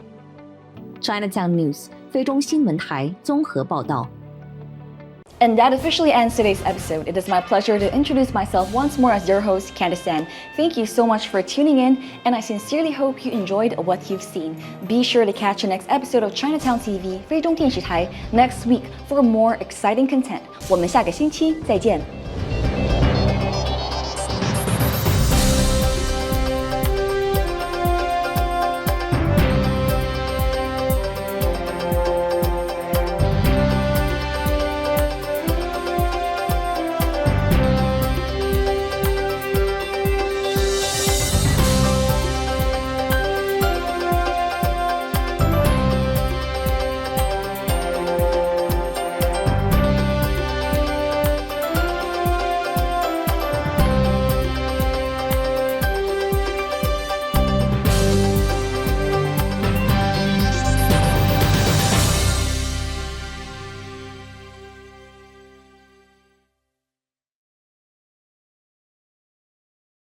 Chinatown News 非中新闻台综合报道。And that officially ends today's episode. It is my pleasure to introduce myself once more as your host, 𝐿𝐿𝐶. Thank you so much for tuning in, and I sincerely hope you enjoyed what you've seen. Be sure to catch the next episode of Chinatown TV 非中电视台 next week for more exciting content. 我们下个星期再见。